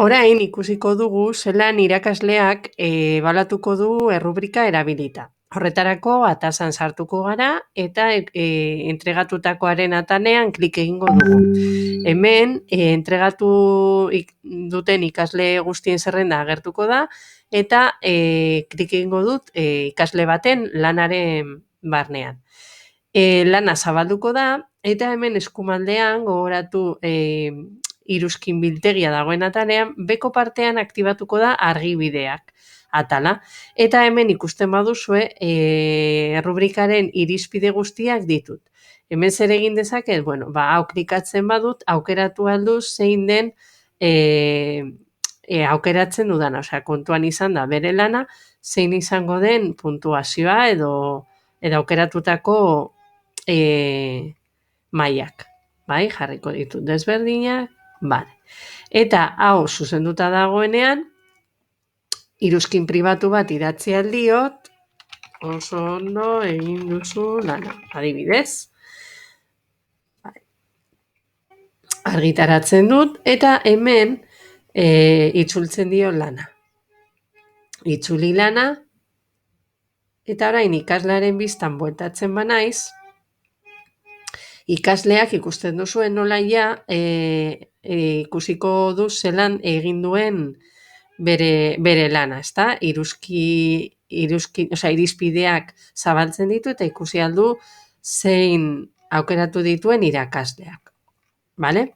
Orain ikusiko dugu zelan irakasleak ebaluatuko du errubrika erabilita. Horretarako atasan sartuko gara eta entregatutakoaren atanean klik egingo dugu. Hemen entregatu duten ikasle guztien zerrenda agertuko da eta klik egingo dut ikasle baten lanaren barnean. Lana zabalduko da eta hemen eskumaldean gogoratu iruzkin biltegia dagoen atalean, beko partean aktibatuko da argibideak atala. Eta hemen ikusten baduzue errubrikaren irizpide guztiak ditut. Hemen zer egin dezaket? Bueno, hau klikatzen badut, aukeratu aldu zein den aukeratzen dudana. Osea, kontuan izan da bere lana, zein izango den puntuazioa edo aukeratutako mailak. Bai, jarriko ditut desberdinak. Vale. Eta hau zuzenduta dagoenean, iruzkin pribatu bat idatzi aldiot, oso ondo egin duzu lana, adibidez. Argitaratzen dut, eta hemen itzultzen dio lana. Itzuli lana, eta orain ikaslearen biztan bueltatzen banaiz, ikasleak ikusten duzuen nola ikusiko du zelan egin duen bere lana, ezta? Irizpideak zabaltzen ditu eta ikusi aldu zein aukeratu dituen irakasleak. Vale?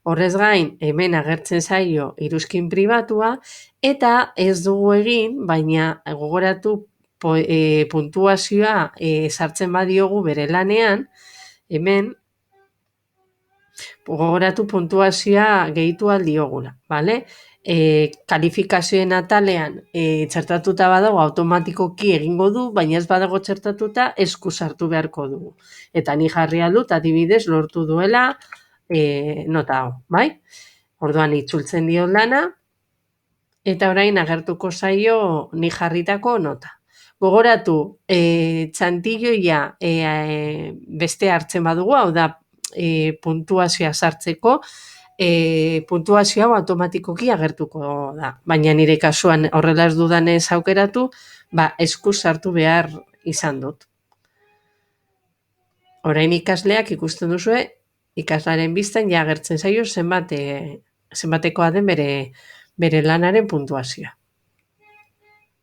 Horrez gain, hemen agertzen zaio iruzkin pribatua eta ez dugu egin, baina gogoratu puntuazioa sartzen badiogu bere lanean, hemen gogoratu puntuazioa gehitu aldiogula, bale? Kalifikazioen atalean txertatuta badago automatikoki egingo du, baina ez badago txertatuta esku sartu beharko dugu. Eta ni jarri aldut adibidez lortu duela nota hau, bai? Orduan itzultzen dio lana eta orain agertuko zaio ni jarritako nota. Gogoratu, txantilloia beste hartzen badugu, hau da puntuazioa sartzeko, puntuazio hau automatikoki agertuko da. Baina nire kasuan horrela ez dudanez aukeratu, esku sartu behar izan dut. Orain ikasleak ikusten duzue, ikaslearen biztan ja agertzen zaio zenbatekoa den bere lanaren puntuazioa.